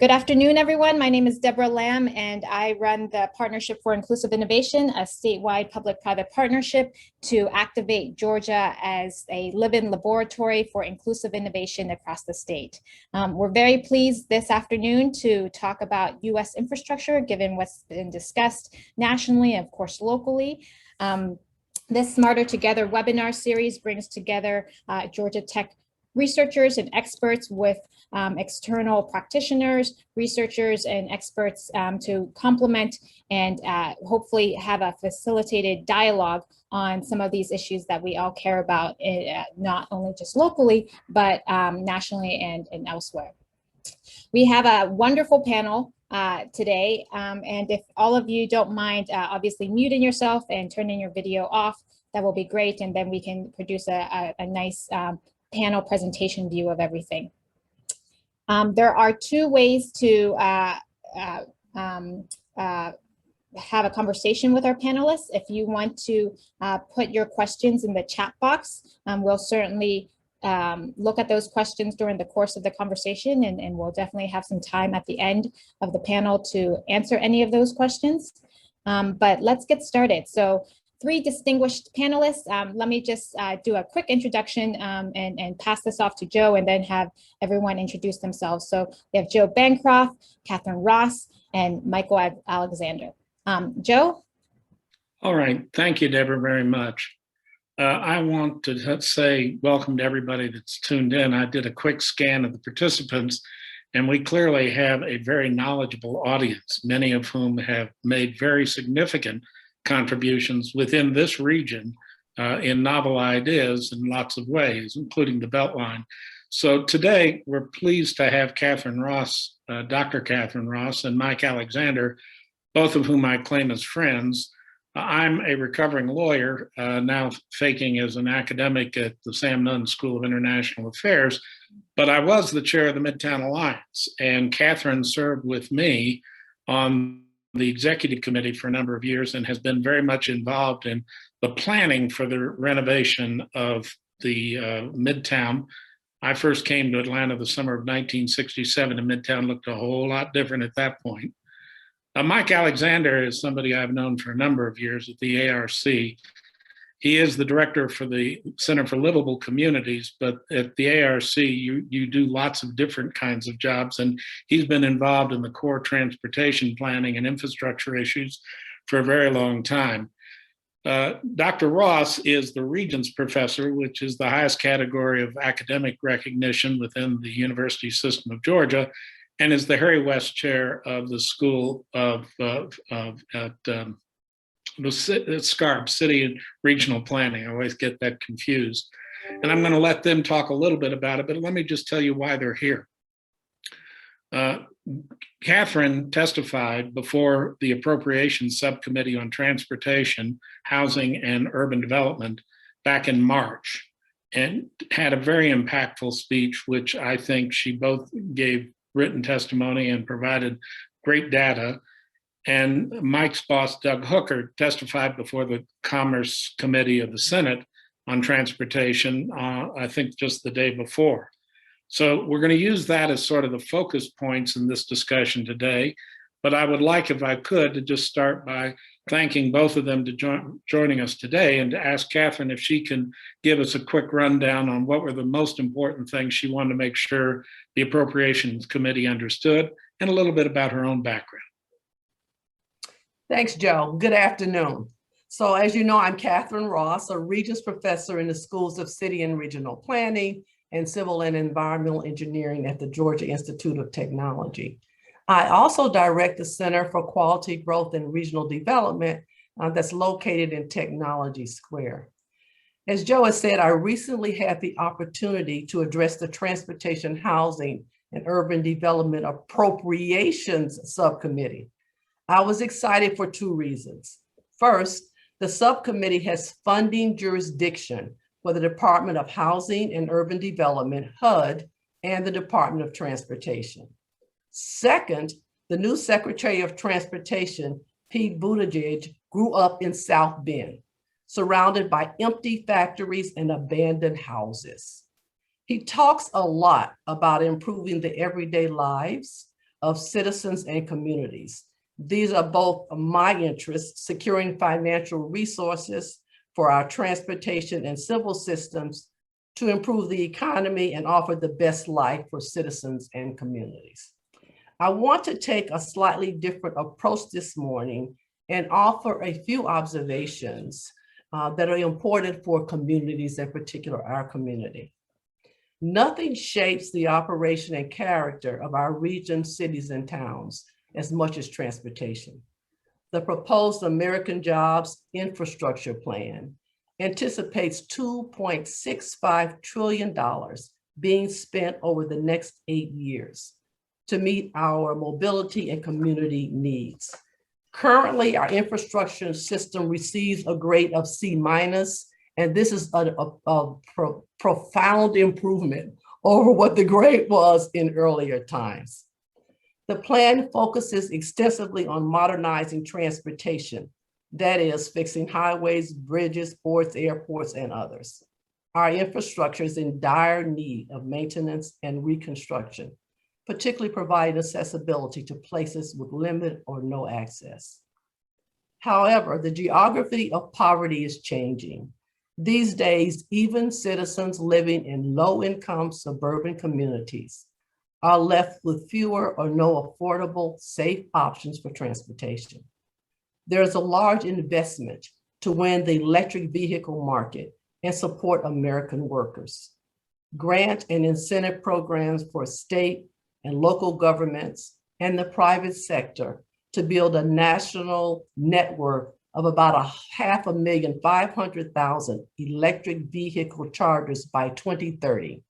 Good afternoon, everyone. My name is Deborah Lamb, and I run the Partnership for Inclusive Innovation, a statewide public-private partnership to activate Georgia as a live-in laboratory for inclusive innovation across the state. We're very pleased this afternoon to talk about U.S. infrastructure, given what's been discussed nationally and, of course, locally. This Smarter Together webinar series brings together Georgia Tech researchers and experts with external practitioners, researchers, and experts to complement and hopefully have a facilitated dialogue on some of these issues that we all care about, not only just locally, but nationally and elsewhere. We have a wonderful panel today, and if all of you don't mind obviously muting yourself and turning your video off, that will be great, and then we can produce a nice panel presentation view of everything. There are two ways to have a conversation with our panelists. If you want to put your questions in the chat box, we'll certainly look at those questions during the course of the conversation, and we'll definitely have some time at the end of the panel to answer any of those questions. But let's get started. So, three distinguished panelists. Let me just do a quick introduction and pass this off to Joe, and then have everyone introduce themselves. So we have Joe Bancroft, Catherine Ross, and Michael Alexander. Joe? All right. Thank you, Deborah, very much. I want to say welcome to everybody that's tuned in. I did a quick scan of the participants, and we clearly have a very knowledgeable audience, many of whom have made very significant contributions within this region in novel ideas in lots of ways, including the Beltline. So today we're pleased to have Catherine Ross, Dr. Catherine Ross, and Mike Alexander, both of whom I claim as friends. I'm a recovering lawyer, now faking as an academic at the Sam Nunn School of International Affairs, but I was the chair of the Midtown Alliance, and Catherine served with me on the executive committee for a number of years and has been very much involved in the planning for the renovation of the Midtown. I first came to Atlanta the summer of 1967, and Midtown looked a whole lot different at that point. Mike Alexander is somebody I've known for a number of years at the ARC. He is the director for the Center for Livable Communities, but at the ARC, you do lots of different kinds of jobs, and he's been involved in the core transportation planning and infrastructure issues for a very long time. Dr. Ross is the Regents Professor, which is the highest category of academic recognition within the university system of Georgia, and is the Harry West Chair of the School of SCARB, City and Regional Planning. I always get that confused. And I'm going to let them talk a little bit about it, but let me just tell you why they're here. Catherine testified before the Appropriations Subcommittee on Transportation, Housing, and Urban Development back in March, and had a very impactful speech, which I think she both gave written testimony and provided great data. And Mike's boss, Doug Hooker, testified before the Commerce Committee of the Senate on transportation, I think just the day before. So we're going to use that as sort of the focus points in this discussion today. But I would like, if I could, to just start by thanking both of them to joining us today, and to ask Catherine if she can give us a quick rundown on what were the most important things she wanted to make sure the Appropriations Committee understood, and a little bit about her own background. Thanks, Joe. Good afternoon. So as you know, I'm Catherine Ross, a Regents Professor in the Schools of City and Regional Planning and Civil and Environmental Engineering at the Georgia Institute of Technology. I also direct the Center for Quality Growth and Regional Development that's located in Technology Square. As Joe has said, I recently had the opportunity to address the Transportation, Housing, and Urban Development Appropriations Subcommittee. I was excited for two reasons. First, the subcommittee has funding jurisdiction for the Department of Housing and Urban Development, HUD, and the Department of Transportation. Second, the new Secretary of Transportation, Pete Buttigieg, grew up in South Bend, surrounded by empty factories and abandoned houses. He talks a lot about improving the everyday lives of citizens and communities. These are both my interests: securing financial resources for our transportation and civil systems to improve the economy and offer the best life for citizens and communities. I want to take a slightly different approach this morning and offer a few observations that are important for communities, in particular our community. Nothing shapes the operation and character of our regions, cities, and towns as much as transportation. The proposed American Jobs Infrastructure Plan anticipates $2.65 trillion being spent over the next 8 years to meet our mobility and community needs. Currently, our infrastructure system receives a grade of C-, and this is a profound improvement over what the grade was in earlier times. The plan focuses extensively on modernizing transportation, that is, fixing highways, bridges, ports, airports, and others. Our infrastructure is in dire need of maintenance and reconstruction, particularly providing accessibility to places with limited or no access. However, the geography of poverty is changing. These days, even citizens living in low-income suburban communities are left with fewer or no affordable, safe options for transportation. There is a large investment to win the electric vehicle market and support American workers. Grant and incentive programs for state and local governments and the private sector to build a national network of about 500,000 electric vehicle chargers by 2030,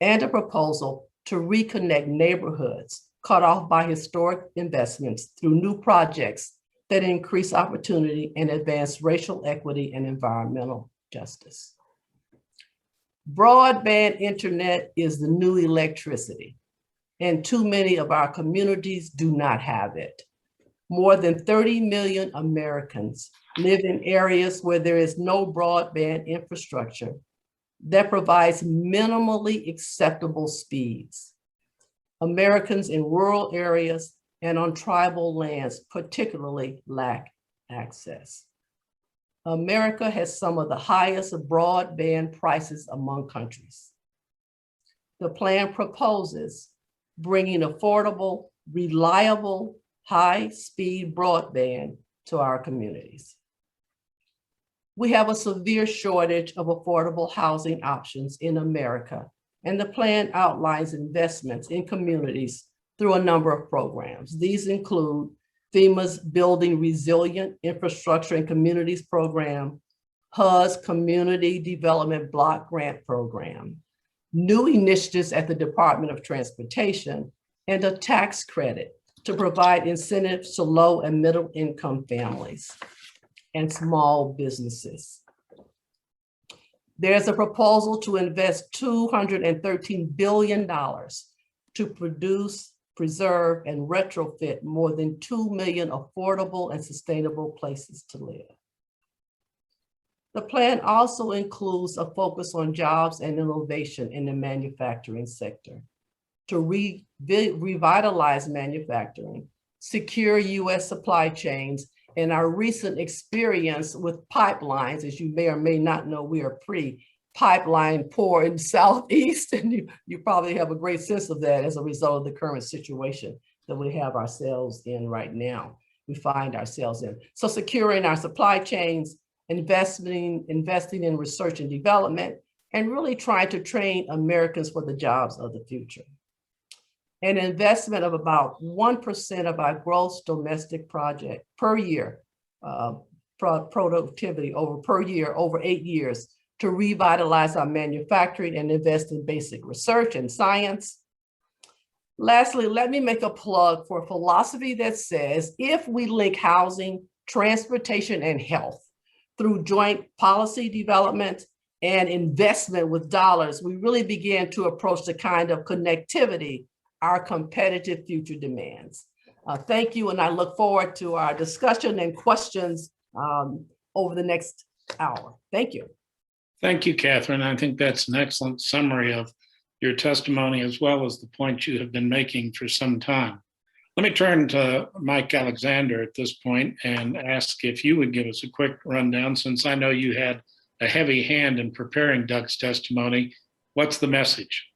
and a proposal to reconnect neighborhoods cut off by historic investments through new projects that increase opportunity and advance racial equity and environmental justice. Broadband internet is the new electricity, and too many of our communities do not have it. More than 30 million Americans live in areas where there is no broadband infrastructure that provides minimally acceptable speeds. Americans in rural areas and on tribal lands particularly lack access. America has some of the highest broadband prices among countries. The plan proposes bringing affordable, reliable, high-speed broadband to our communities. We have a severe shortage of affordable housing options in America, and the plan outlines investments in communities through a number of programs. These include FEMA's Building Resilient Infrastructure and Communities Program, HUD's Community Development Block Grant Program, new initiatives at the Department of Transportation, and a tax credit to provide incentives to low and middle income families and small businesses. There's a proposal to invest $213 billion to produce, preserve, and retrofit more than 2 million affordable and sustainable places to live. The plan also includes a focus on jobs and innovation in the manufacturing sector to revitalize manufacturing, secure US supply chains, and our recent experience with pipelines. As you may or may not know, we are pretty pipeline poor in the Southeast, and you probably have a great sense of that as a result of the current situation that we have ourselves in right now, we find ourselves in. So securing our supply chains, investing in research and development, and really trying to train Americans for the jobs of the future. An investment of about 1% of our gross domestic project per year, productivity per year over 8 years, to revitalize our manufacturing and invest in basic research and science. Lastly, let me make a plug for a philosophy that says if we link housing, transportation, and health through joint policy development and investment with dollars, we really begin to approach the kind of connectivity our competitive future demands. Thank you, and I look forward to our discussion and questions over the next hour. Thank you. Thank you, Catherine. I think that's an excellent summary of your testimony as well as the point you have been making for some time. Let me turn to Mike Alexander at this point and ask if you would give us a quick rundown, since I know you had a heavy hand in preparing Doug's testimony. What's the message?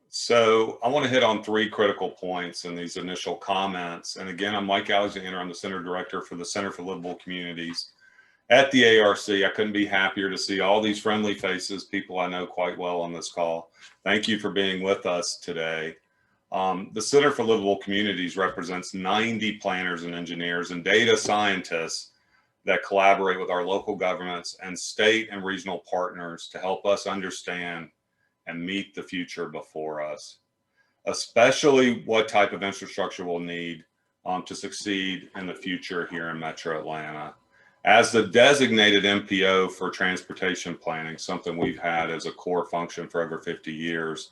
So I want to hit on 3 critical points in these initial comments. And again, I'm Mike Alexander. I'm the Center Director for the Center for Livable Communities at the ARC. I couldn't be happier to see all these friendly faces, people I know quite well on this call. Thank you for being with us today. The Center for Livable Communities represents 90 planners and engineers and data scientists that collaborate with our local governments and state and regional partners to help us understand and meet the future before us, especially what type of infrastructure we'll need to succeed in the future here in Metro Atlanta. As the designated MPO for transportation planning, something we've had as a core function for over 50 years,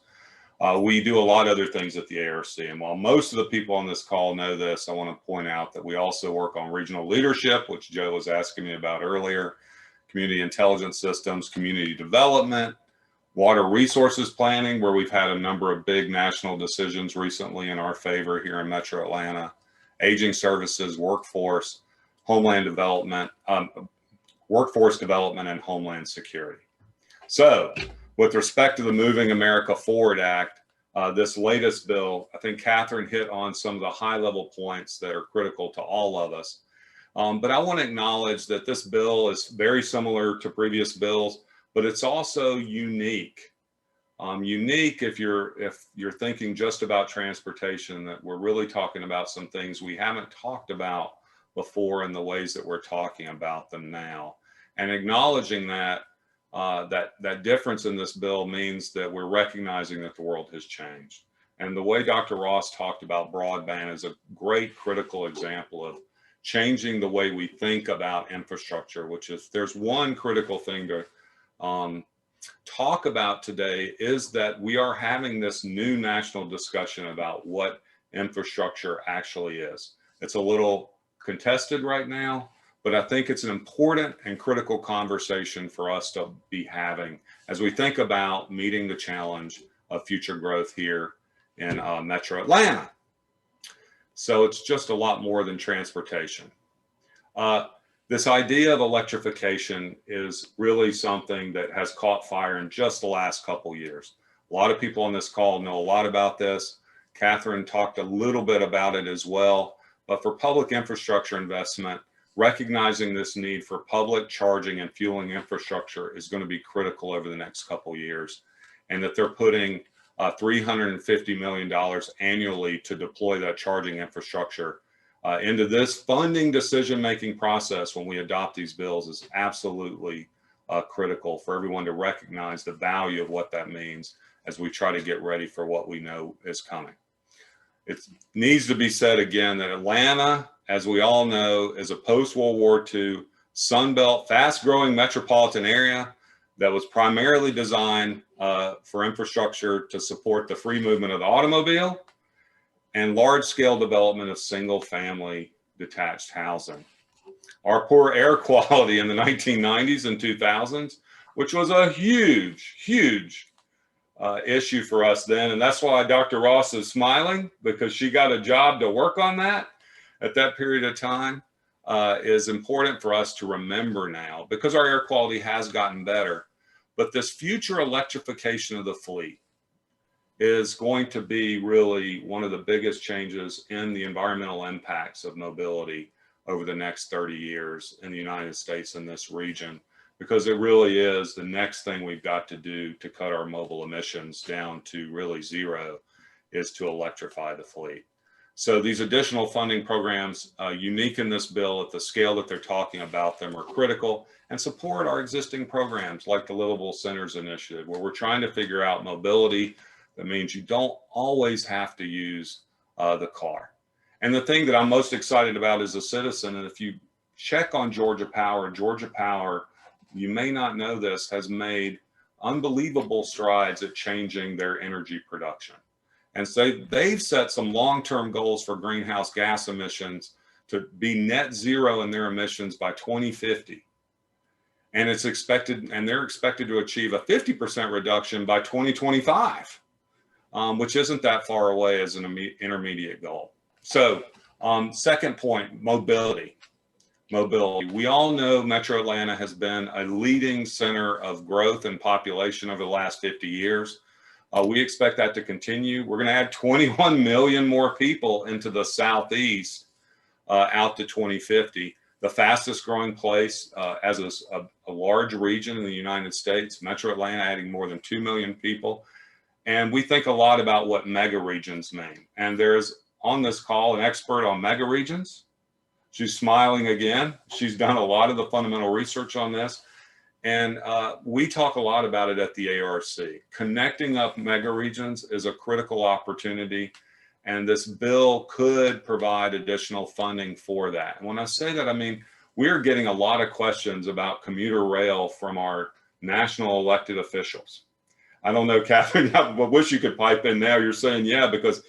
we do a lot of other things at the ARC. And while most of the people on this call know this, I want to point out that we also work on regional leadership, which Joe was asking me about earlier, community intelligence systems, community development, water resources planning, where we've had a number of big national decisions recently in our favor here in Metro Atlanta, aging services, workforce, homeland development, workforce development, and homeland security. So with respect to the Moving America Forward Act, this latest bill, I think Catherine hit on some of the high level points that are critical to all of us. But I want to acknowledge that this bill is very similar to previous bills, but it's also unique. Unique if you're thinking just about transportation, that we're really talking about some things we haven't talked about before in the ways that we're talking about them now. And acknowledging that that difference in this bill means that we're recognizing that the world has changed. And the way Dr. Ross talked about broadband is a great critical example of changing the way we think about infrastructure, which is, there's one critical thing to talk about today, is that we are having this new national discussion about what infrastructure actually is. It's a little contested right now, but I think it's an important and critical conversation for us to be having as we think about meeting the challenge of future growth here in Metro Atlanta. So it's just a lot more than transportation. This idea of electrification is really something that has caught fire in just the last couple years. A lot of people on this call know a lot about this. Catherine talked a little bit about it as well, but for public infrastructure investment, recognizing this need for public charging and fueling infrastructure is going to be critical over the next couple years, and that they're putting $350 million annually to deploy that charging infrastructure into this funding decision-making process when we adopt these bills is absolutely critical for everyone to recognize the value of what that means as we try to get ready for what we know is coming. It needs to be said again that Atlanta, as we all know, is a post-World War II Sunbelt, fast-growing metropolitan area that was primarily designed for infrastructure to support the free movement of the automobile and large-scale development of single-family detached housing. Our poor air quality in the 1990s and 2000s, which was a huge, huge issue for us then. And that's why Dr. Ross is smiling, because she got a job to work on that at that period of time, is important for us to remember now, because our air quality has gotten better. But this future electrification of the fleet is going to be really one of the biggest changes in the environmental impacts of mobility over the next 30 years in the United States and this region, because it really is the next thing we've got to do to cut our mobile emissions down to really zero, is to electrify the fleet. So these additional funding programs, unique in this bill at the scale that they're talking about them, are critical and support our existing programs like the Livable Centers Initiative, where we're trying to figure out mobility that means you don't always have to use the car. And the thing that I'm most excited about as a citizen, and if you check on Georgia Power, you may not know this, has made unbelievable strides at changing their energy production. And so they've set some long-term goals for greenhouse gas emissions to be net zero in their emissions by 2050. And it's expected, and they're expected to achieve a 50% reduction by 2025. which isn't that far away as an intermediate goal. So second point, mobility. We all know Metro Atlanta has been a leading center of growth and population over the last 50 years. We expect that to continue. We're going to add 21 million more people into the Southeast out to 2050. The fastest growing place as a large region in the United States, Metro Atlanta adding more than 2 million people. And we think a lot about what mega regions mean. And there's on this call an expert on mega regions. She's smiling again. She's done a lot of the fundamental research on this. And we talk a lot about it at the ARC. Connecting up mega regions is a critical opportunity. And this bill could provide additional funding for that. And when I say that, I mean, we're getting a lot of questions about commuter rail from our national elected officials. I don't know, Catherine, I wish you could pipe in now. You're saying, yeah, because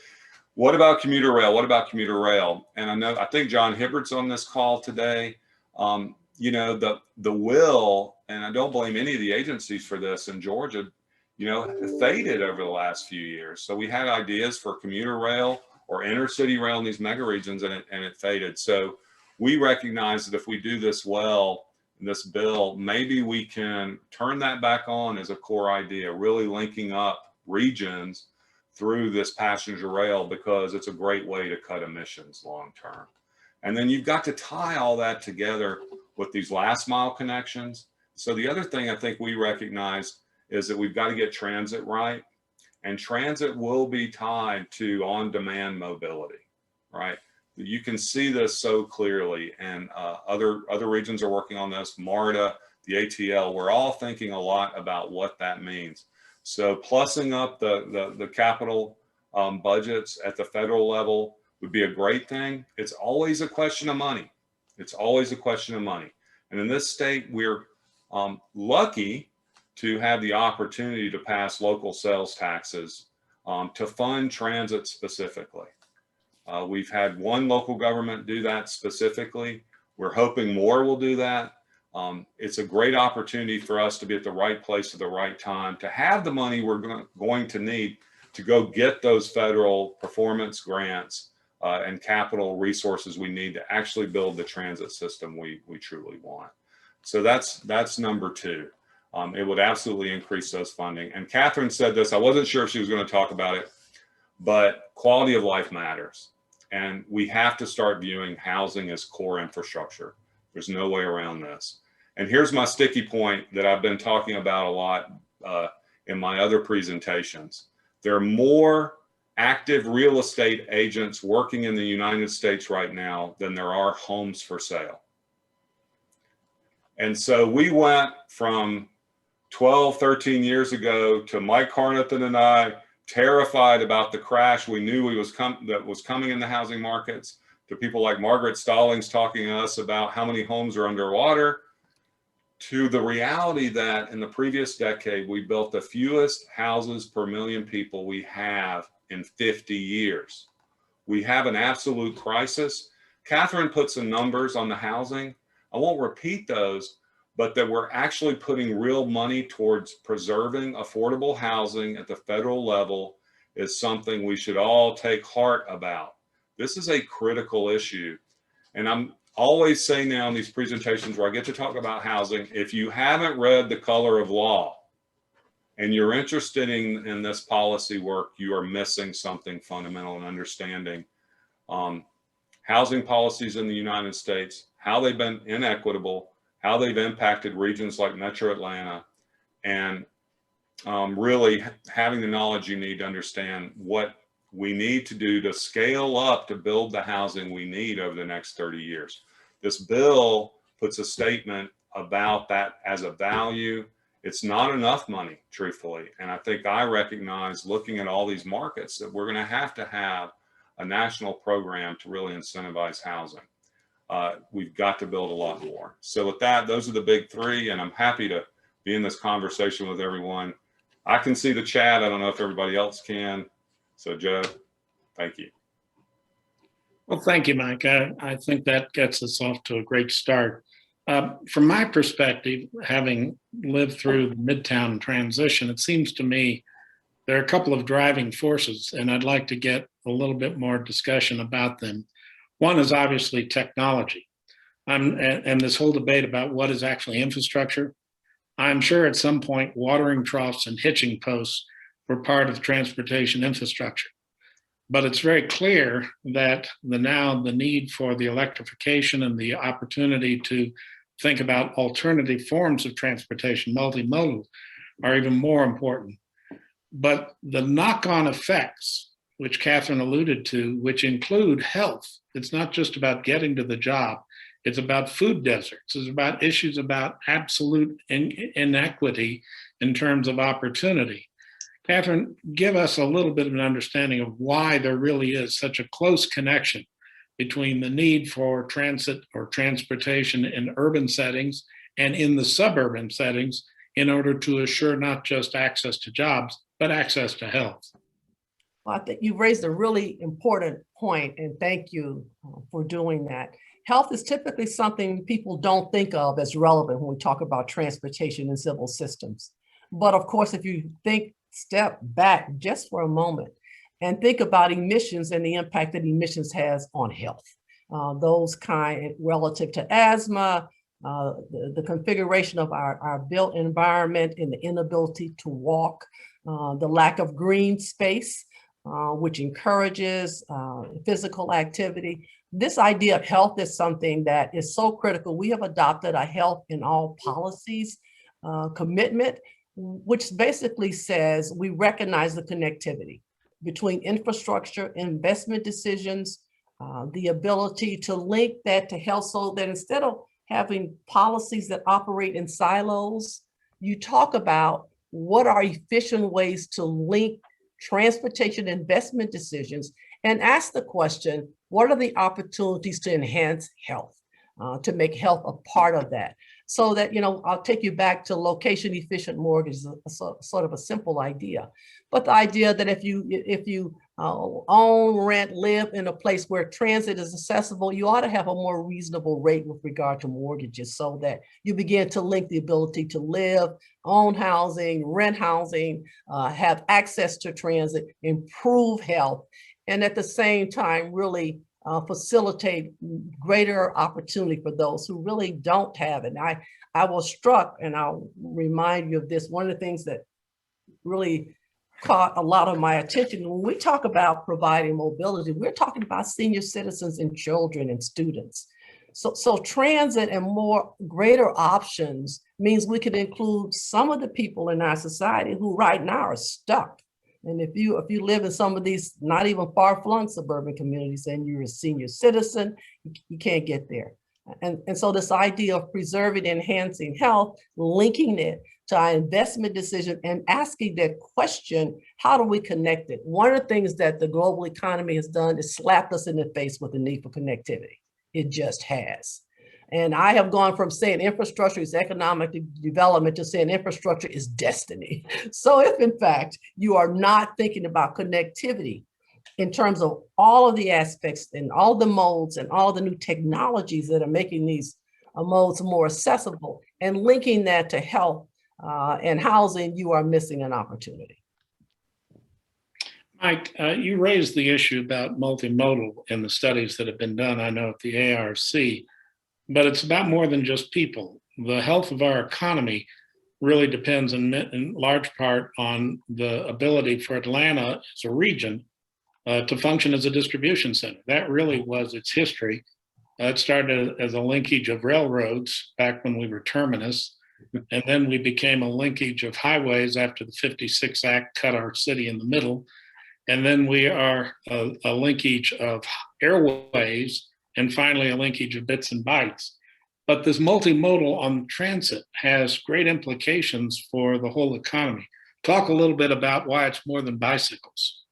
what about commuter rail? What about commuter rail? And I think John Hibbert's on this call today. You know, the will, and I don't blame any of the agencies for this in Georgia, you know, faded over the last few years. So we had ideas for commuter rail or intercity rail in these mega regions, and it faded. So we recognize that if we do this well in this bill, maybe we can turn that back on as a core idea, really linking up regions through this passenger rail, because it's a great way to cut emissions long term. And then you've got to tie all that together with these last mile connections. So the other thing I think we recognize is that we've got to get transit right, and transit will be tied to on-demand mobility, right? You can see this so clearly, and other regions are working on this. MARTA, the ATL, we're all thinking a lot about what that means. So plussing up the capital budgets at the federal level would be a great thing. It's always a question of money. It's always a question of money. And in this state, we're lucky to have the opportunity to pass local sales taxes to fund transit specifically. We've had one local government do that specifically. We're hoping more will do that. It's a great opportunity for us to be at the right place at the right time, to have the money we're going to need to go get those federal performance grants and capital resources we need to actually build the transit system we truly want. So that's number two. It would absolutely increase those funding. And Catherine said this, I wasn't sure if she was going to talk about it, but quality of life matters. And we have to start viewing housing as core infrastructure. There's no way around this. And here's my sticky point that I've been talking about a lot in my other presentations. There are more active real estate agents working in the United States right now than there are homes for sale. And so we went from 12, 13 years ago to Mike Carnathan and I terrified about the crash we knew that was coming in the housing markets, to people like Margaret Stallings talking to us about how many homes are underwater, to the reality that in the previous decade, we built the fewest houses per million people we have in 50 years. We have an absolute crisis. Catherine put some numbers on the housing. I won't repeat those, but that we're actually putting real money towards preserving affordable housing at the federal level is something we should all take heart about. This is a critical issue. And I'm always saying now in these presentations where I get to talk about housing, if you haven't read The Color of Law and you're interested in this policy work, you are missing something fundamental in understanding housing policies in the United States, how they've been inequitable, how they've impacted regions like Metro Atlanta, and really having the knowledge you need to understand what we need to do to scale up to build the housing we need over the next 30 years. This bill puts a statement about that as a value. It's not enough money, truthfully. And I think I recognize, looking at all these markets, that we're going to have a national program to really incentivize housing. We've got to build a lot more. So with that, those are the big three, and I'm happy to be in this conversation with everyone. I can see the chat. I don't know if everybody else can. So Joe, thank you. Well, thank you, Mike. I think that gets us off to a great start. From my perspective, having lived through the Midtown transition, it seems to me There are a couple of driving forces, and I'd like to get a little bit more discussion about them. One is obviously technology. And this whole debate about what is actually infrastructure. I'm sure at some point watering troughs and hitching posts were part of transportation infrastructure. But it's very clear that the need for the electrification and the opportunity to think about alternative forms of transportation, multimodal, are even more important. But the knock-on effects, which Catherine alluded to, which include health, it's not just about getting to the job, it's about food deserts, it's about issues about absolute inequity in terms of opportunity. Catherine, give us a little bit of an understanding of why there really is such a close connection between the need for transit or transportation in urban settings and in the suburban settings in order to assure not just access to jobs, but access to health. Well, I think you raised a really important point, and thank you for doing that. Health is typically something people don't think of as relevant when we talk about transportation and civil systems. But of course, if you step back just for a moment and think about emissions and the impact that emissions has on health, those kind relative to asthma, the configuration of our built environment and the inability to walk, the lack of green space, which encourages physical activity. This idea of health is something that is so critical. We have adopted a health in all policies commitment, which basically says we recognize the connectivity between infrastructure, investment decisions, the ability to link that to health, so that instead of having policies that operate in silos, you talk about what are efficient ways to link transportation investment decisions and ask the question, what are the opportunities to enhance health, to make health a part of that? So that, I'll take you back to location efficient mortgage, sort of a simple idea. But the idea that if you own, rent, live in a place where transit is accessible, you ought to have a more reasonable rate with regard to mortgages, so that you begin to link the ability to live, own housing, rent housing, have access to transit, improve health, and at the same time really facilitate greater opportunity for those who really don't have it. And I was struck, and I'll remind you of this, one of the things that really caught a lot of my attention. When we talk about providing mobility, we're talking about senior citizens and children and students. So transit and greater options means we can include some of the people in our society who right now are stuck. And if you live in some of these not even far-flung suburban communities and you're a senior citizen, you can't get there. And so this idea of preserving, enhancing health, linking it to our investment decision and asking that question, how do we connect it? One of the things that the global economy has done is slapped us in the face with the need for connectivity. It just has. And I have gone from saying infrastructure is economic development to saying infrastructure is destiny. So if in fact you are not thinking about connectivity in terms of all of the aspects and all the modes and all the new technologies that are making these modes more accessible and linking that to health and housing, you are missing an opportunity. Mike, you raised the issue about multimodal in the studies that have been done, I know, at the ARC. But it's about more than just people. The health of our economy really depends in large part on the ability for Atlanta as a region to function as a distribution center. That really was its history. It started as a linkage of railroads back when we were terminus, and then we became a linkage of highways after the '56 Act cut our city in the middle. And then we are a linkage of airways, and finally a linkage of bits and bytes. But this multimodal on transit has great implications for the whole economy. Talk a little bit about why it's more than bicycles.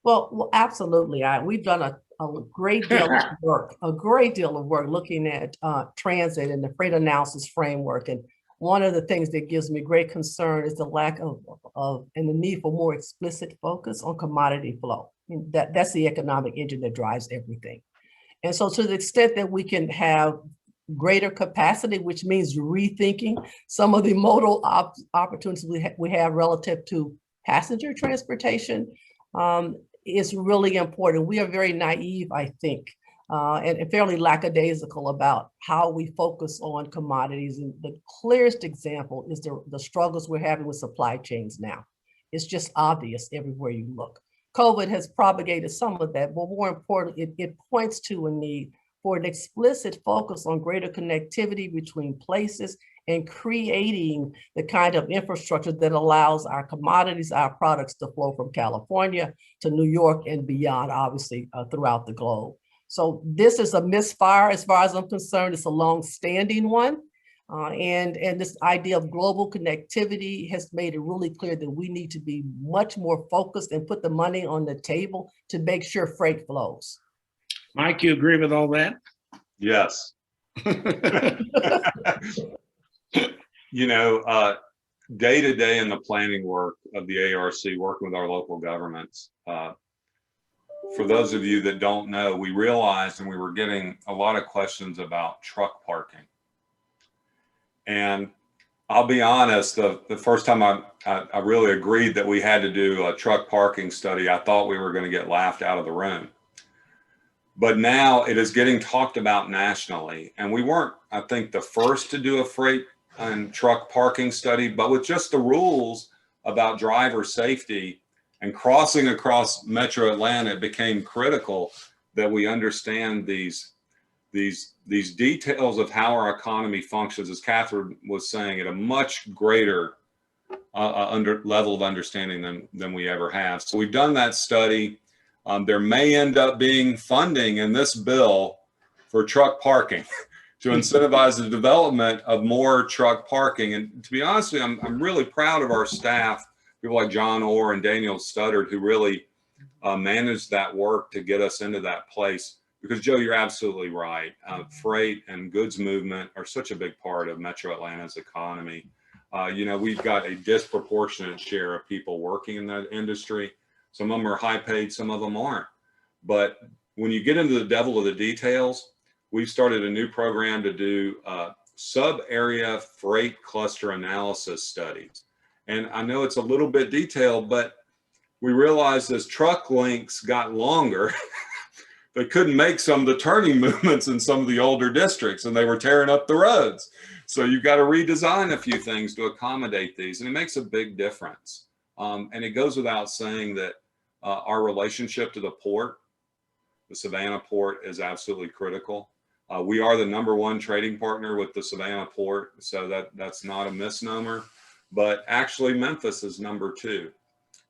Well, absolutely. We've done a great deal of work looking at transit and the freight analysis framework. And one of the things that gives me great concern is the lack of and the need for more explicit focus on commodity flow. That's the economic engine that drives everything. And so to the extent that we can have greater capacity, which means rethinking some of the modal opportunities we have relative to passenger transportation is really important. We are very naive, I think, and fairly lackadaisical about how we focus on commodities. And the clearest example is the struggles we're having with supply chains now. It's just obvious everywhere you look. COVID has propagated some of that, but more importantly, it points to a need for an explicit focus on greater connectivity between places and creating the kind of infrastructure that allows our commodities, our products to flow from California to New York and beyond, obviously, throughout the globe. So this is a misfire as far as I'm concerned. It's a long-standing one. And this idea of global connectivity has made it really clear that we need to be much more focused and put the money on the table to make sure freight flows. Mike, you agree with all that? Yes. You know, day to day in the planning work of the ARC, working with our local governments, for those of you that don't know, we realized, and we were getting a lot of questions about truck parking. And I'll be honest, the first time I really agreed that we had to do a truck parking study, I thought we were going to get laughed out of the room. But now it is getting talked about nationally. And we weren't, I think, the first to do a freight and truck parking study, but with just the rules about driver safety and crossing across Metro Atlanta, it became critical that we understand these details of how our economy functions, as Catherine was saying, at a much greater level of understanding than we ever have. So we've done that study. There may end up being funding in this bill for truck parking to incentivize the development of more truck parking. And to be honest with you, I'm really proud of our staff, people like John Orr and Daniel Studdard, who really managed that work to get us into that place. Because Joe, you're absolutely right. Freight and goods movement are such a big part of Metro Atlanta's economy. You know, we've got a disproportionate share of people working in that industry. Some of them are high paid, some of them aren't. But when you get into the devil of the details, we've started a new program to do sub-area freight cluster analysis studies. And I know it's a little bit detailed, but we realized as truck links got longer, they couldn't make some of the turning movements in some of the older districts, and they were tearing up the roads. So you've got to redesign a few things to accommodate these, and it makes a big difference. And it goes without saying that our relationship to the port, the Savannah port, is absolutely critical. We are the #1 trading partner with the Savannah port, so that's not a misnomer, but actually Memphis is #2.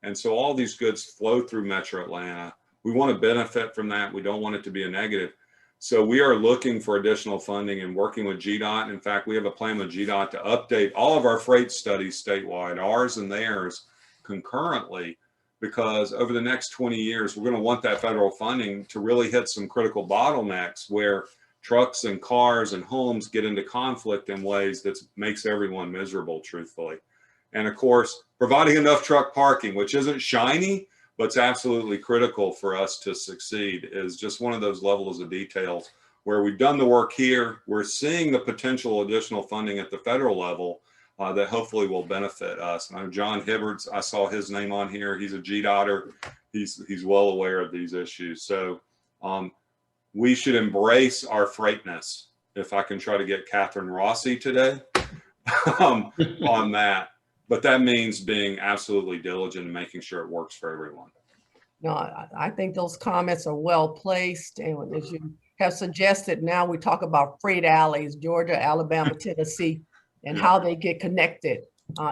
And so all these goods flow through Metro Atlanta. We want to benefit from that. We don't want it to be a negative. So we are looking for additional funding and working with GDOT. In fact, we have a plan with GDOT to update all of our freight studies statewide, ours and theirs, concurrently, because over the next 20 years, we're going to want that federal funding to really hit some critical bottlenecks where trucks and cars and homes get into conflict in ways that makes everyone miserable, truthfully. And of course, providing enough truck parking, which isn't shiny, but it's absolutely critical for us to succeed, is just one of those levels of details where we've done the work here. We're seeing the potential additional funding at the federal level that hopefully will benefit us. And I'm John Hibbards. I saw his name on here. He's a GDOTer. He's well aware of these issues. So we should embrace our freightness. If I can try to get Catherine Rossi today on that. But that means being absolutely diligent and making sure it works for everyone. No, I think those comments are well placed. And as you have suggested, now we talk about freight alleys, Georgia, Alabama, Tennessee, and how they get connected.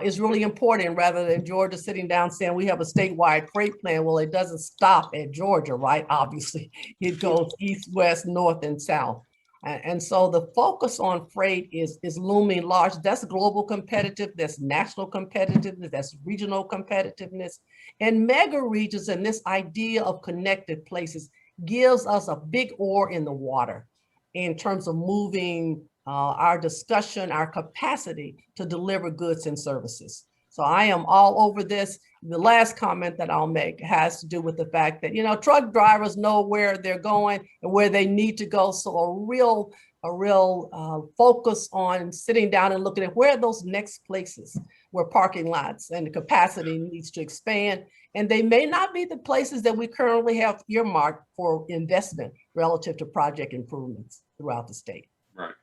Is really important, rather than Georgia sitting down saying we have a statewide freight plan. Well, it doesn't stop at Georgia, right? Obviously, it goes east, west, north, and south. And so the focus on freight is looming large. That's global competitiveness, that's national competitiveness, that's regional competitiveness. And mega regions and this idea of connected places gives us a big oar in the water in terms of moving our discussion, our capacity to deliver goods and services. So I am all over this. The last comment that I'll make has to do with the fact that, you know, truck drivers know where they're going and where they need to go. So a real a real focus on sitting down and looking at where are those next places where parking lots and the capacity needs to expand. And they may not be the places that we currently have earmarked for investment relative to project improvements throughout the state. Right.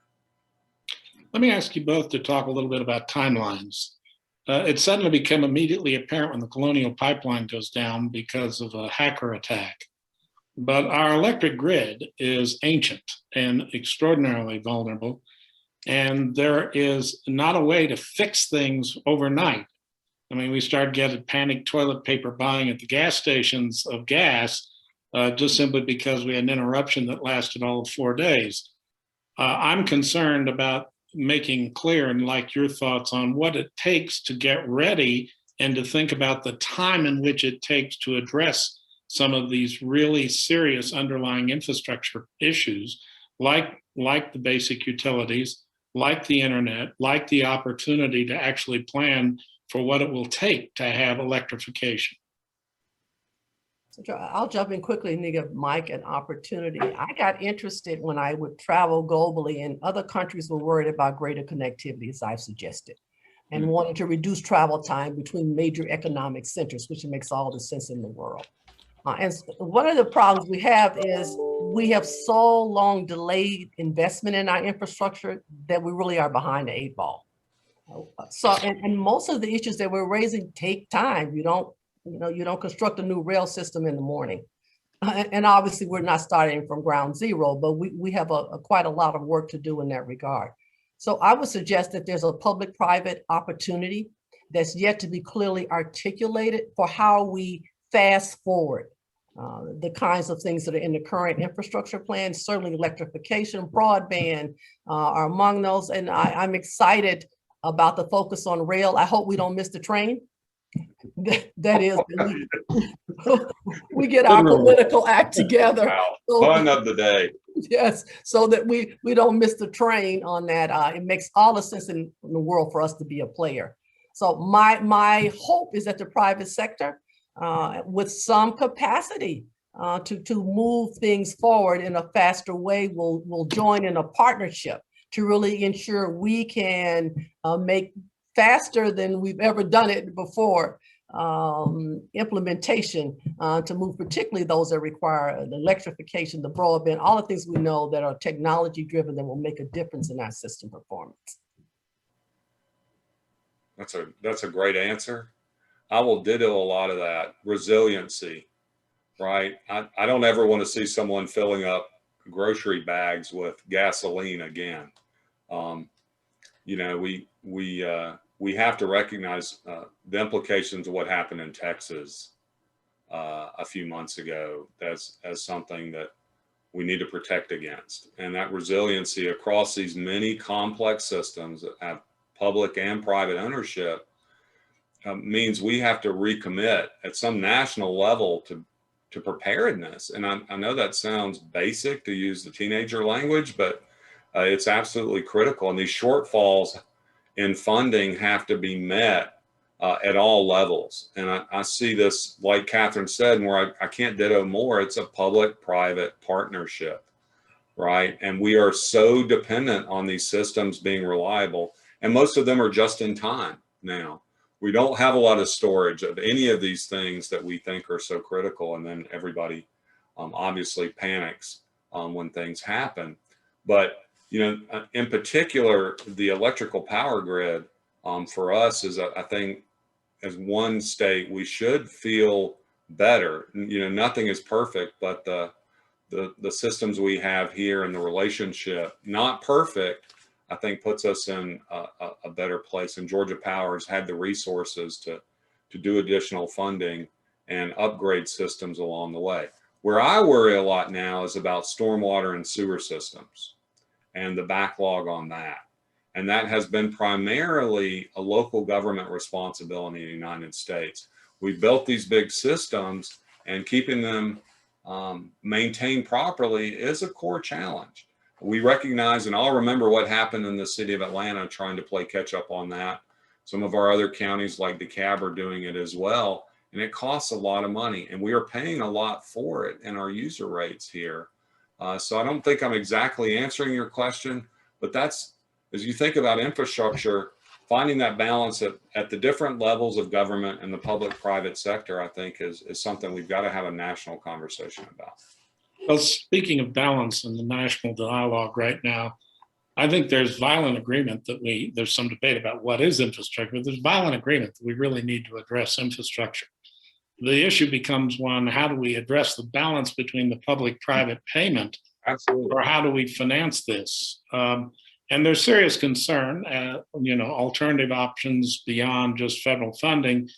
Let me ask you both to talk a little bit about timelines. It suddenly became immediately apparent when the Colonial Pipeline goes down because of a hacker attack. But our electric grid is ancient and extraordinarily vulnerable, and there is not a way to fix things overnight. I mean, we started getting panic toilet paper buying at the gas stations of gas just simply because we had an interruption that lasted all of 4 days. I'm concerned about making clear and like your thoughts on what it takes to get ready and to think about the time in which it takes to address some of these really serious underlying infrastructure issues, like the basic utilities, like the internet, like the opportunity to actually plan for what it will take to have electrification. So I'll jump in quickly and give Mike an opportunity. I got interested when I would travel globally, and other countries were worried about greater connectivity, as I've suggested, and wanted to reduce travel time between major economic centers, which makes all the sense in the world. And one of the problems we have is we have so long delayed investment in our infrastructure that we really are behind the 8 ball. So, and most of the issues that we're raising take time. You don't construct a new rail system in the morning. And obviously we're not starting from ground zero, but we have quite a lot of work to do in that regard. So I would suggest that there's a public-private opportunity that's yet to be clearly articulated for how we fast forward the kinds of things that are in the current infrastructure plan. Certainly electrification, broadband are among those. And I'm excited about the focus on rail. I hope we don't miss the train. That is, we get our political act together. Wow. So, Fun of the day. Yes, so that we don't miss the train on that. It makes all the sense in the world for us to be a player. So my hope is that the private sector, with some capacity to move things forward in a faster way, will join in a partnership to really ensure we can make faster than we've ever done it before implementation to move, particularly those that require the electrification, the broadband, all the things we know that are technology driven that will make a difference in our system performance. That's a great answer. I will ditto a lot of that. Resiliency, right? I don't ever want to see someone filling up grocery bags with gasoline again. You know, we have to recognize the implications of what happened in Texas a few months ago as something that we need to protect against. And that resiliency across these many complex systems that have public and private ownership means we have to recommit at some national level to preparedness. And I know that sounds basic to use the teenager language, but it's absolutely critical. And these shortfalls in funding have to be met at all levels. And I see this, like Catherine said, and where I can't ditto more, it's a public-private partnership, right? And we are so dependent on these systems being reliable, and most of them are just in time now. We don't have a lot of storage of any of these things that we think are so critical, and then everybody obviously panics when things happen. But you know, in particular, the electrical power grid for us is, I think, as one state, we should feel better. You know, nothing is perfect, but the systems we have here and the relationship, not perfect, I think puts us in a better place. And Georgia Power has had the resources to do additional funding and upgrade systems along the way. Where I worry a lot now is about stormwater and sewer systems and the backlog on that. And that has been primarily a local government responsibility in the United States. We built these big systems, and keeping them maintained properly is a core challenge. We recognize, and I'll remember what happened in the city of Atlanta trying to play catch up on that. Some of our other counties like DeKalb are doing it as well. And it costs a lot of money, and we are paying a lot for it in our user rates here. So I don't think I'm exactly answering your question, but that's, as you think about infrastructure, finding that balance at the different levels of government and the public-private sector, I think is something we've got to have a national conversation about. Well, speaking of balance in the national dialogue right now, I think there's violent agreement that there's some debate about what is infrastructure, but there's violent agreement that we really need to address infrastructure. The issue becomes one, how do we address the balance between the public-private payment? Absolutely. Or how do we finance this? And there's serious concern, alternative options beyond just federal funding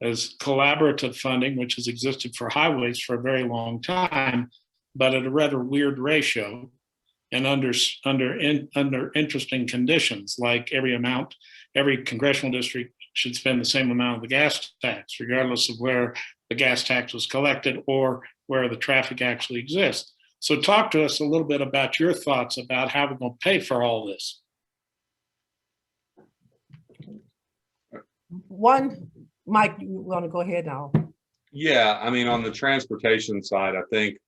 as collaborative funding, which has existed for highways for a very long time, but at a rather weird ratio and under interesting conditions, like every congressional district should spend the same amount of the gas tax, regardless of where the gas tax was collected or where the traffic actually exists. So talk to us a little bit about your thoughts about how we're going to pay for all this. One, Mike, you want to go ahead now? Yeah, I mean, on the transportation side, I think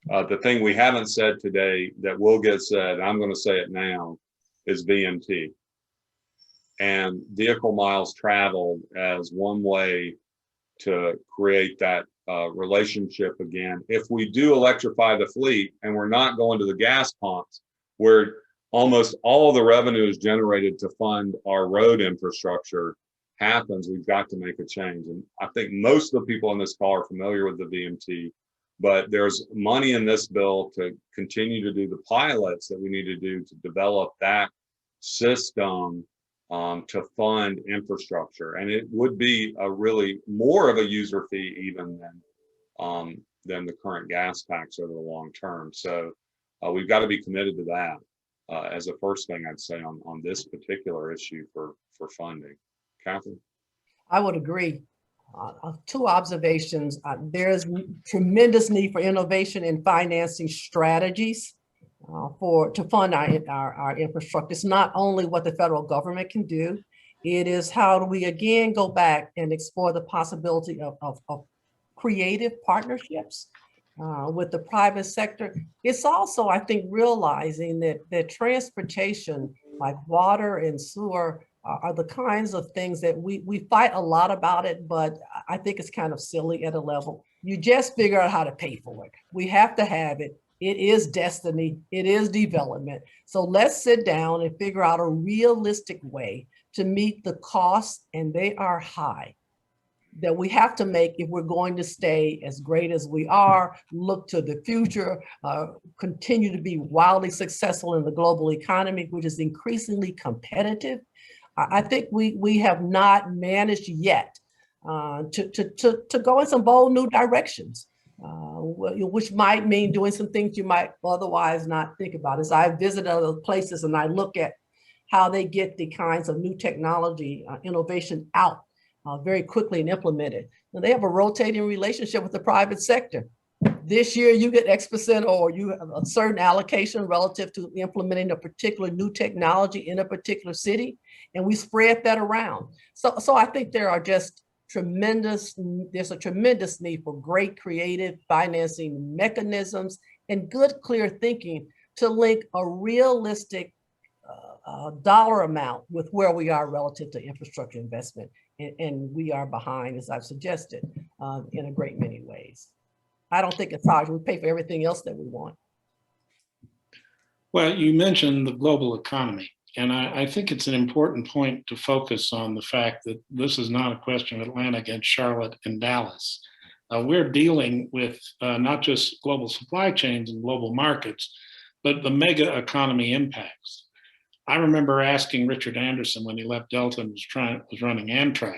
the thing we haven't said today that will get said, I'm going to say it now, is VMT. And vehicle miles traveled as one way to create that relationship again. If we do electrify the fleet and we're not going to the gas pumps, where almost all the revenue is generated to fund our road infrastructure happens, we've got to make a change. And I think most of the people on this call are familiar with the VMT, but there's money in this bill to continue to do the pilots that we need to do to develop that system to fund infrastructure. And it would be a really more of a user fee even than the current gas tax over the long term. So we've got to be committed to that as the first thing I'd say on this particular issue for funding. Catherine? I would agree. Two observations. There's tremendous need for innovation in financing strategies to fund our infrastructure. It's not only what the federal government can do, it is how do we again go back and explore the possibility of creative partnerships with the private sector. It's also, I think, realizing that transportation, like water and sewer, are the kinds of things that we fight a lot about it, but I think it's kind of silly at a level. You just figure out how to pay for it. We have to have it. It is destiny. It is development. So let's sit down and figure out a realistic way to meet the costs, and they are high, that we have to make if we're going to stay as great as we are, look to the future, continue to be wildly successful in the global economy, which is increasingly competitive. I think we have not managed yet to go in some bold new directions, which might mean doing some things you might otherwise not think about. As I visit other places and I look at how they get the kinds of new technology innovation out very quickly and implemented. And they have a rotating relationship with the private sector. This year you get X% or you have a certain allocation relative to implementing a particular new technology in a particular city, and we spread that around. So I think there's a tremendous need for great creative financing mechanisms and good, clear thinking to link a realistic dollar amount with where we are relative to infrastructure investment. And we are behind, as I've suggested, in a great many ways. I don't think it's hard. We pay for everything else that we want. Well, you mentioned the global economy, and I think it's an important point to focus on the fact that this is not a question of Atlanta against Charlotte and Dallas. We're dealing with not just global supply chains and global markets, but the mega economy impacts. I remember asking Richard Anderson when he left Delta and was running Amtrak,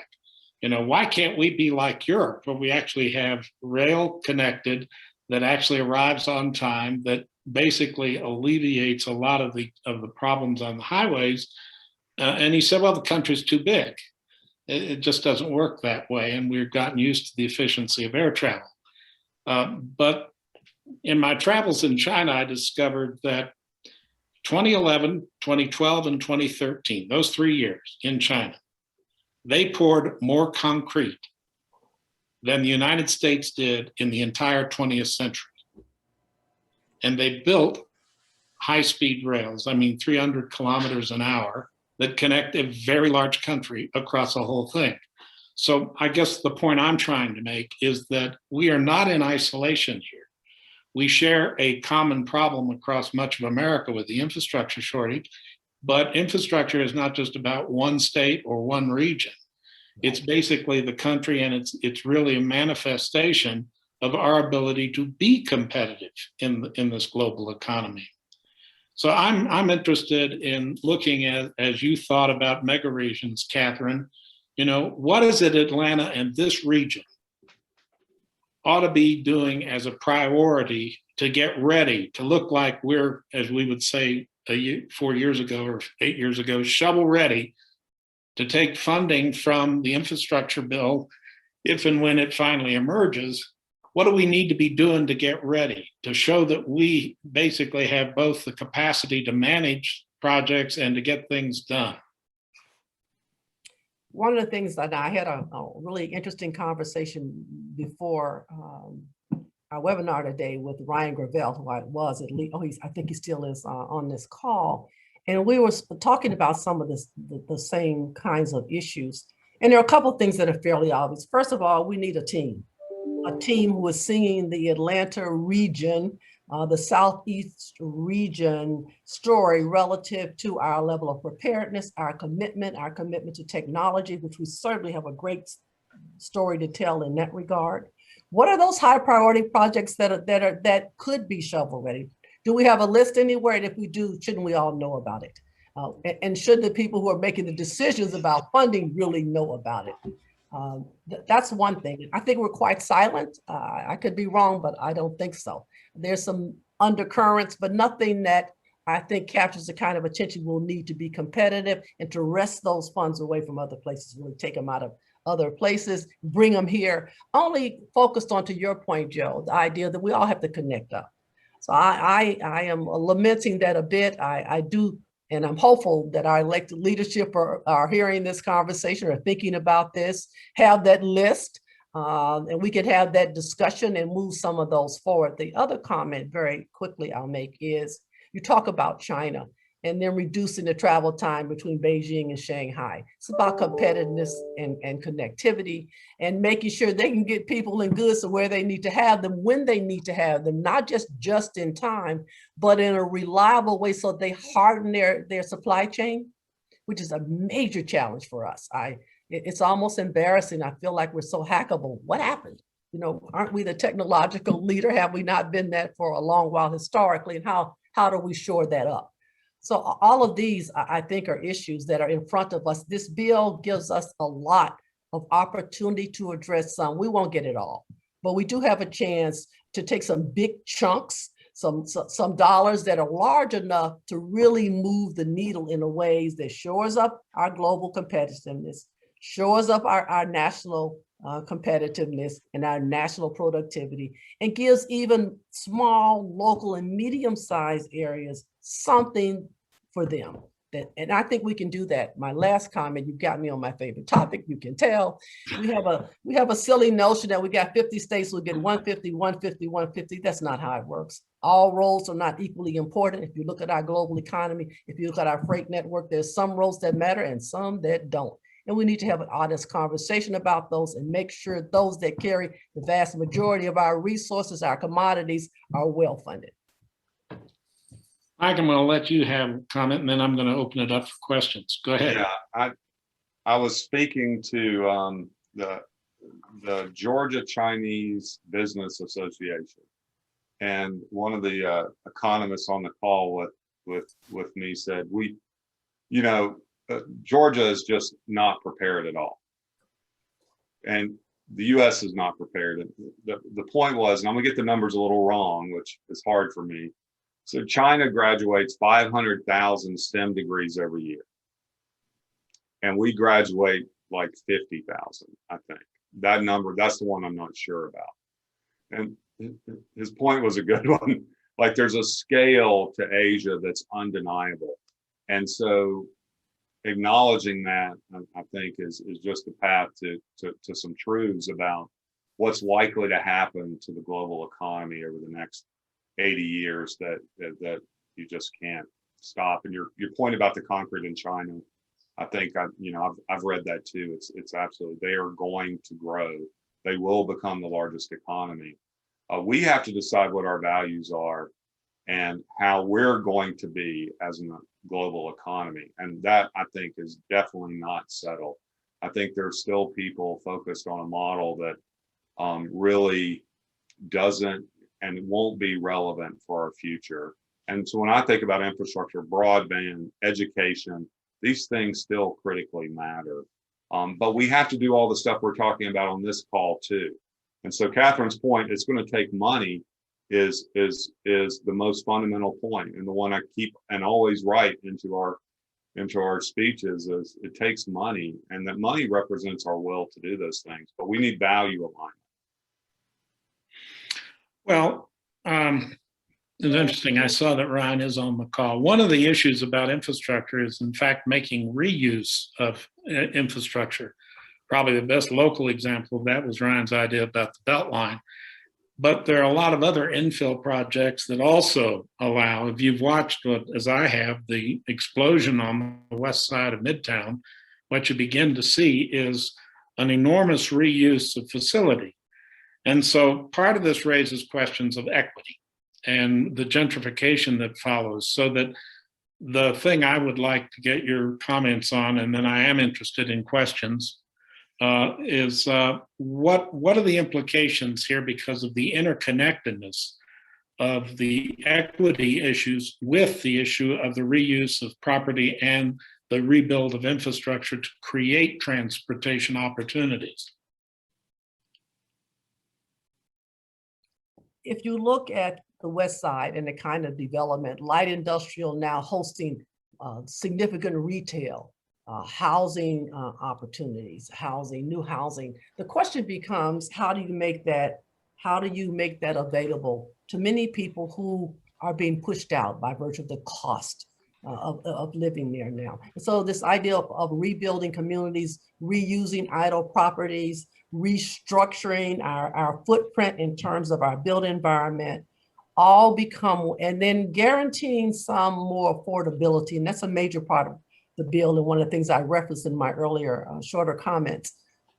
why can't we be like Europe, where we actually have rail connected that actually arrives on time, that basically alleviates a lot of the problems on the highways? And he said, well, the country's too big. It just doesn't work that way. And we've gotten used to the efficiency of air travel. But in my travels in China, I discovered that 2011, 2012, and 2013, those 3 years in China, they poured more concrete than the United States did in the entire 20th century. and they built high-speed rails, I mean 300 kilometers an hour, that connect a very large country across the whole thing. So I guess the point I'm trying to make is that we are not in isolation here. We share a common problem across much of America with the infrastructure shortage, but infrastructure is not just about one state or one region. It's basically the country, and it's really a manifestation of our ability to be competitive in this global economy. So I'm interested in looking at, as you thought about mega regions, Catherine, what is it Atlanta and this region ought to be doing as a priority to get ready to look like we're, as we would say 4 years ago or 8 years ago, shovel ready to take funding from the infrastructure bill if and when it finally emerges. What do we need to be doing to get ready to show that we basically have both the capacity to manage projects and to get things done? One of the things that I had a really interesting conversation before our webinar today with Ryan Gravel, who I was at least, I think he still is on this call. And we were talking about some of the same kinds of issues. And there are a couple of things that are fairly obvious. First of all, we need a team who is singing the Atlanta region, the Southeast region story relative to our level of preparedness, our commitment to technology, which we certainly have a great story to tell in that regard. What are those high priority projects that could be shovel ready? Do we have a list anywhere? And if we do, shouldn't we all know about it? And should the people who are making the decisions about funding really know about it? That's one thing. I think we're quite silent. I could be wrong, but I don't think so. There's some undercurrents, but nothing that I think captures the kind of attention we'll need to be competitive and to wrest those funds away from other places, really take them out of other places, bring them here, only focused on, to your point, Joe, the idea that we all have to connect up. So I am lamenting that a bit. I do. And I'm hopeful that our elected leadership are hearing this conversation or thinking about this, have that list, and we could have that discussion and move some of those forward. The other comment very quickly I'll make is you talk about China and then reducing the travel time between Beijing and Shanghai. It's about competitiveness and connectivity and making sure they can get people and goods to where they need to have them, when they need to have them, not just in time, but in a reliable way so they harden their supply chain, which is a major challenge for us. It's almost embarrassing. I feel like we're so hackable. What happened? Aren't we the technological leader? Have we not been that for a long while historically? And how do we shore that up? So all of these, I think, are issues that are in front of us. This bill gives us a lot of opportunity to address some. We won't get it all, but we do have a chance to take some big chunks, some dollars that are large enough to really move the needle in a ways that shores up our global competitiveness, shores up our national competitiveness and our national productivity, and gives even small, local, and medium-sized areas something for them. And I think we can do that. My last comment, you got me on my favorite topic, you can tell. We have a silly notion that we got 50 states, we'll get 150, 150, 150. That's not how it works. All roads are not equally important. If you look at our global economy, if you look at our freight network, there's some roads that matter and some that don't. And we need to have an honest conversation about those and make sure those that carry the vast majority of our resources, our commodities, are well funded. Mike, I'm going to let you have a comment, and then I'm going to open it up for questions. Go ahead. Yeah, I was speaking to the Georgia Chinese Business Association, and one of the economists on the call with me said, Georgia is just not prepared at all, and the U.S. is not prepared. The point was, and I'm going to get the numbers a little wrong, which is hard for me. So China graduates 500,000 STEM degrees every year. And we graduate like 50,000, I think. That number, that's the one I'm not sure about. And his point was a good one. Like there's a scale to Asia that's undeniable. And so acknowledging that, I think, is just the path to some truths about what's likely to happen to the global economy over the next 80 years that you just can't stop. And your point about the concrete in China, I think I've read that too. It's absolutely, they are going to grow. They will become the largest economy. We have to decide what our values are and how we're going to be as a global economy. And that, I think, is definitely not settled. I think there's still people focused on a model that really doesn't and won't be relevant for our future. And so when I think about infrastructure, broadband, education, these things still critically matter. But we have to do all the stuff we're talking about on this call too. And so Catherine's point, it's going to take money, is the most fundamental point, and the one I keep and always write into our speeches is it takes money, and that money represents our will to do those things, but we need value alignment. Well, it's interesting. I saw that Ryan is on the call. One of the issues about infrastructure is, in fact, making reuse of infrastructure. Probably the best local example of that was Ryan's idea about the Beltline. But there are a lot of other infill projects that also allow, if you've watched, as I have, the explosion on the west side of Midtown, what you begin to see is an enormous reuse of facility. And so part of this raises questions of equity and the gentrification that follows. So that the thing I would like to get your comments on, and then I am interested in questions, is what are the implications here because of the interconnectedness of the equity issues with the issue of the reuse of property and the rebuild of infrastructure to create transportation opportunities? If you look at the west side and the kind of development, light industrial now hosting significant retail, housing opportunities, new housing. The question becomes, how do you make that available to many people who are being pushed out by virtue of the cost of living there now? And so this idea of rebuilding communities, reusing idle properties, restructuring our footprint in terms of our built environment, all become, and then guaranteeing some more affordability. And that's a major part of the bill, and one of the things I referenced in my earlier shorter comments.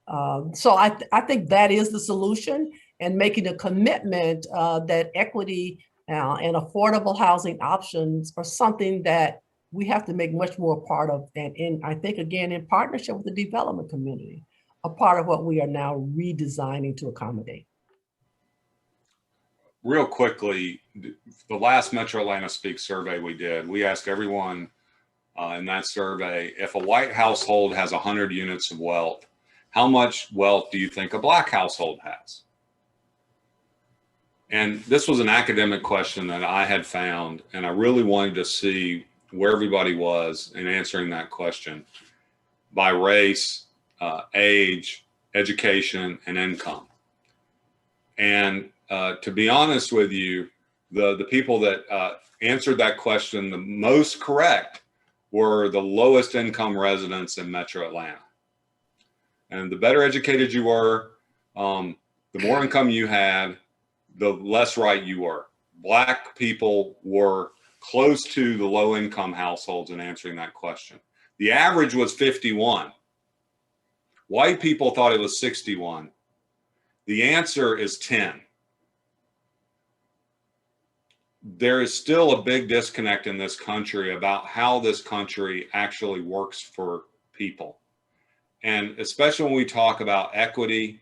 So I think that is the solution, and making a commitment that equity and affordable housing options are something that we have to make much more part of, and I think, again, in partnership with the development community, a part of what we are now redesigning to accommodate. Real quickly, the last Metro Atlanta Speaks survey we did, we asked everyone in that survey, if a white household has 100 units of wealth, how much wealth do you think a black household has? And this was an academic question that I had found, and I really wanted to see where everybody was in answering that question by race, age, education, and income. And to be honest with you, the people that answered that question the most correct were the lowest income residents in Metro Atlanta. And the better educated you were, the more income you had, the less right you were. Black people were close to the low income households in answering that question. The average was 51. White people thought it was 61. The answer is 10. There is still a big disconnect in this country about how this country actually works for people. And especially when we talk about equity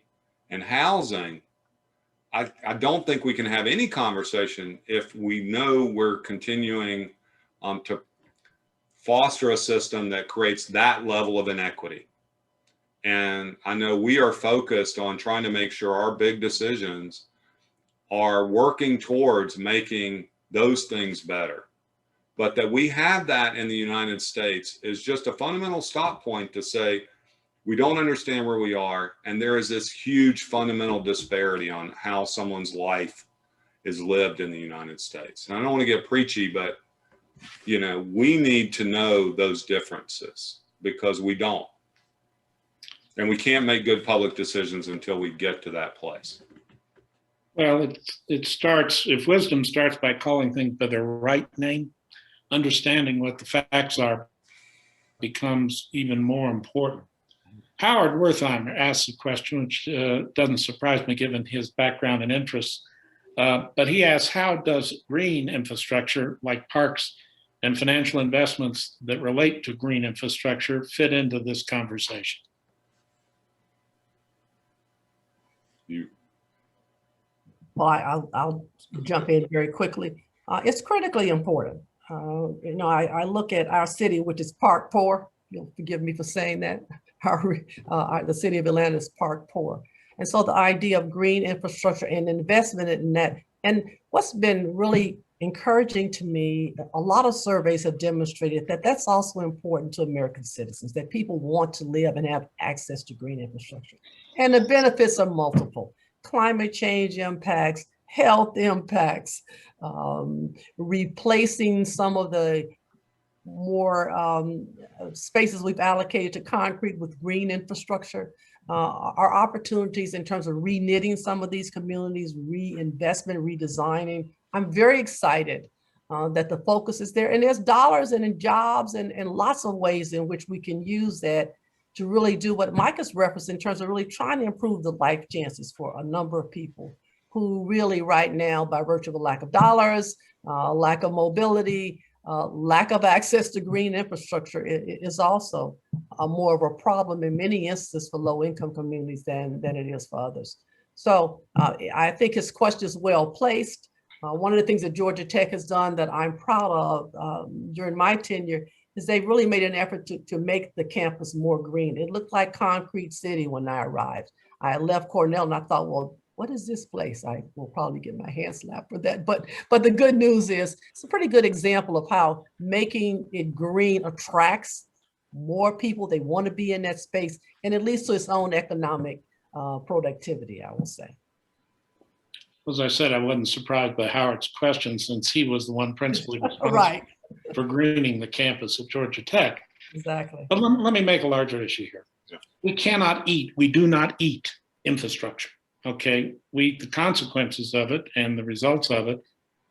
and housing, I don't think we can have any conversation if we know we're continuing to foster a system that creates that level of inequity. And I know we are focused on trying to make sure our big decisions are working towards making those things better. But that we have that in the United States is just a fundamental stop point to say, we don't understand where we are. And there is this huge fundamental disparity on how someone's life is lived in the United States. And I don't want to get preachy, but we need to know those differences, because we don't. And we can't make good public decisions until we get to that place. Well, it starts, if wisdom starts by calling things by their right name, understanding what the facts are becomes even more important. Howard Wertheimer asks a question, which doesn't surprise me given his background and interests, but he asks, how does green infrastructure like parks and financial investments that relate to green infrastructure fit into this conversation? Well, I'll jump in very quickly. It's critically important. I look at our city, which is park poor. You'll forgive me for saying that. The city of Atlanta is park poor. And so the idea of green infrastructure and investment in that, and what's been really encouraging to me, a lot of surveys have demonstrated that that's also important to American citizens, that people want to live and have access to green infrastructure. And the benefits are multiple. Climate change impacts, health impacts, replacing some of the more spaces we've allocated to concrete with green infrastructure, our opportunities in terms of reknitting some of these communities, reinvestment, redesigning. I'm very excited that the focus is there, and there's dollars and jobs and lots of ways in which we can use that to really do what Micah's referenced in terms of really trying to improve the life chances for a number of people who really right now, by virtue of a lack of dollars, lack of mobility, lack of access to green infrastructure is also more of a problem in many instances for low-income communities than it is for others. So I think his question is well placed. One of the things that Georgia Tech has done that I'm proud of during my tenure is they really made an effort to make the campus more green. It looked like Concrete City when I arrived. I left Cornell and I thought, well, what is this place? I will probably get my hand slapped for that. But the good news is it's a pretty good example of how making it green attracts more people. They want to be in that space, and it leads to its own economic productivity, I will say. As I said, I wasn't surprised by Howard's question since he was the one principally responsible Right. for greening the campus at Georgia Tech. Exactly. But let me make a larger issue here. Yeah. We do not eat infrastructure. Okay, we eat the consequences of it and the results of it,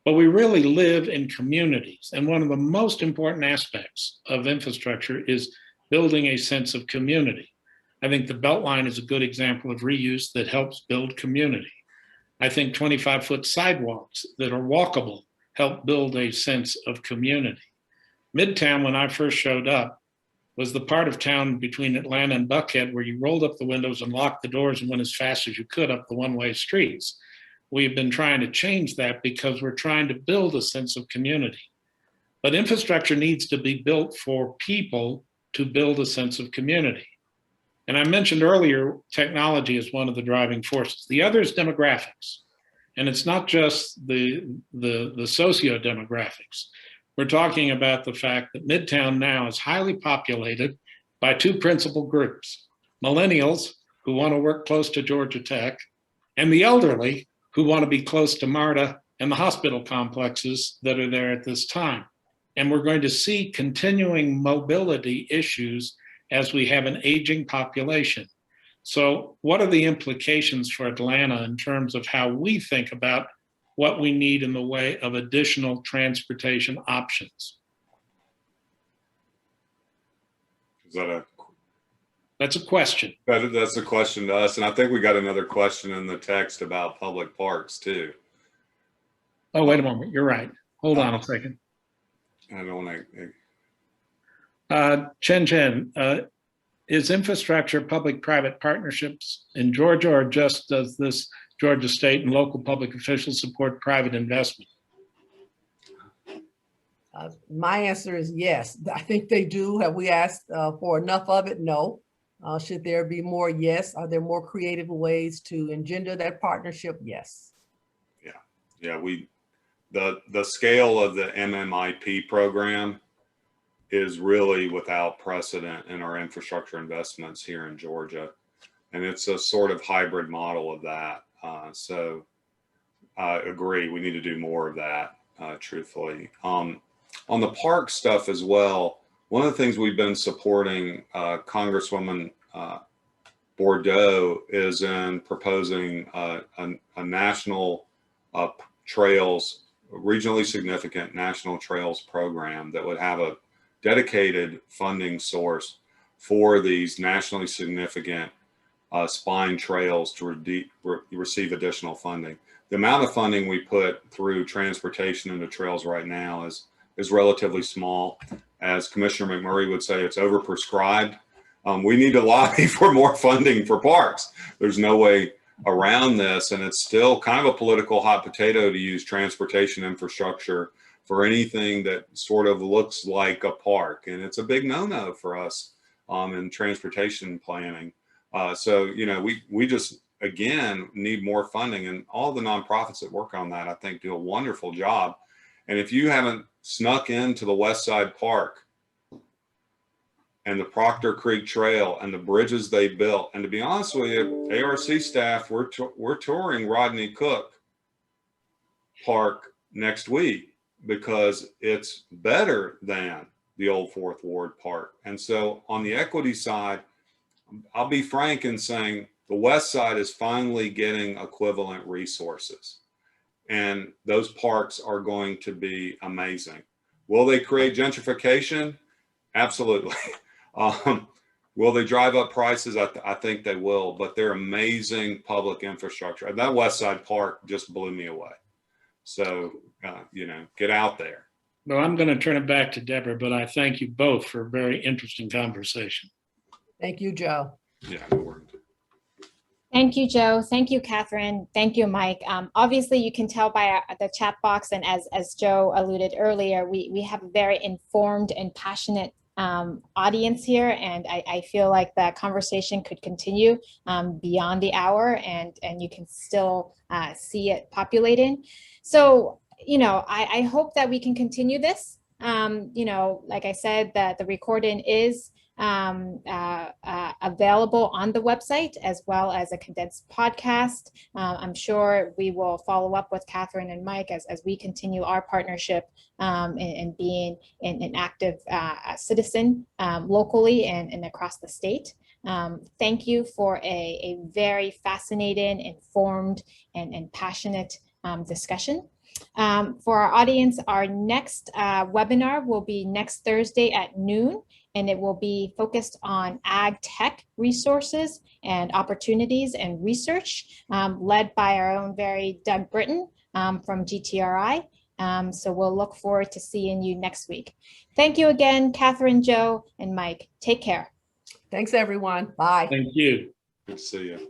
but we really live in communities. And one of the most important aspects of infrastructure is building a sense of community. I think the Beltline is a good example of reuse that helps build community. I think 25-foot sidewalks that are walkable help build a sense of community. Midtown, when I first showed up, was the part of town between Atlanta and Buckhead where you rolled up the windows and locked the doors and went as fast as you could up the one-way streets. We've been trying to change that because we're trying to build a sense of community. But infrastructure needs to be built for people to build a sense of community. And I mentioned earlier, technology is one of the driving forces. The other is demographics. And it's not just the socio-demographics. We're talking about the fact that Midtown now is highly populated by two principal groups: millennials who want to work close to Georgia Tech, and the elderly who want to be close to MARTA and the hospital complexes that are there at this time. And we're going to see continuing mobility issues as we have an aging population. So what are the implications for Atlanta in terms of how we think about what we need in the way of additional transportation options? Is that That's a question. That's a question to us. And I think we got another question in the text about public parks too. Oh, wait a moment. You're right. Hold on a second. I don't want to. Chen, is infrastructure public-private partnerships in Georgia, or just does this Georgia state and local public officials support private investment? My answer is yes. I think they do. Have we asked for enough of it? No. Should there be more? Yes. Are there more creative ways to engender that partnership? Yes. Yeah. The scale of the MMIP program is really without precedent in our infrastructure investments here in Georgia. And it's a sort of hybrid model of that. So I agree, we need to do more of that, truthfully. On the park stuff as well, one of the things we've been supporting Congresswoman Bordeaux is in proposing a national trails, regionally significant national trails program that would have a dedicated funding source for these nationally significant spine trails to receive additional funding. The amount of funding we put through transportation into trails right now is relatively small. As Commissioner McMurray would say, it's overprescribed. We need to lobby for more funding for parks. There's no way around this, and it's still kind of a political hot potato to use transportation infrastructure for anything that sort of looks like a park, and it's a big no-no for us in transportation planning. So, you know, we just, again, need more funding, and all the nonprofits that work on that, I think, do a wonderful job. And if you haven't snuck into the West Side Park and the Proctor Creek Trail and the bridges they built, and to be honest with you, ARC staff, we're touring Rodney Cook Park next week because it's better than the old Fourth Ward Park. And so on the equity side, I'll be frank in saying the West Side is finally getting equivalent resources, and those parks are going to be amazing. Will they create gentrification? Absolutely. Will they drive up prices? I think they will, but they're amazing public infrastructure. And that West Side Park just blew me away. So, you know, get out there. Well, I'm going to turn it back to Deborah, but I thank you both for a very interesting conversation. Thank you, Joe. Yeah, no worries. Thank you, Joe. Thank you, Catherine. Thank you, Mike. Obviously, you can tell by the chat box, and as Joe alluded earlier, we have a very informed and passionate audience here, and I feel like the conversation could continue beyond the hour, and you can still see it populating. So, you know, I hope that we can continue this. You know, like I said, that the recording is available on the website, as well as a condensed podcast. I'm sure we will follow up with Catherine and Mike as we continue our partnership and being an active citizen locally and across the state. Thank you for a very fascinating, informed, and passionate discussion. For our audience, our next webinar will be next Thursday at noon, and it will be focused on ag tech resources and opportunities and research, led by our own very Doug Britton from GTRI. So we'll look forward to seeing you next week. Thank you again, Catherine, Joe, and Mike. Take care. Thanks, everyone. Bye. Thank you. Good to see you.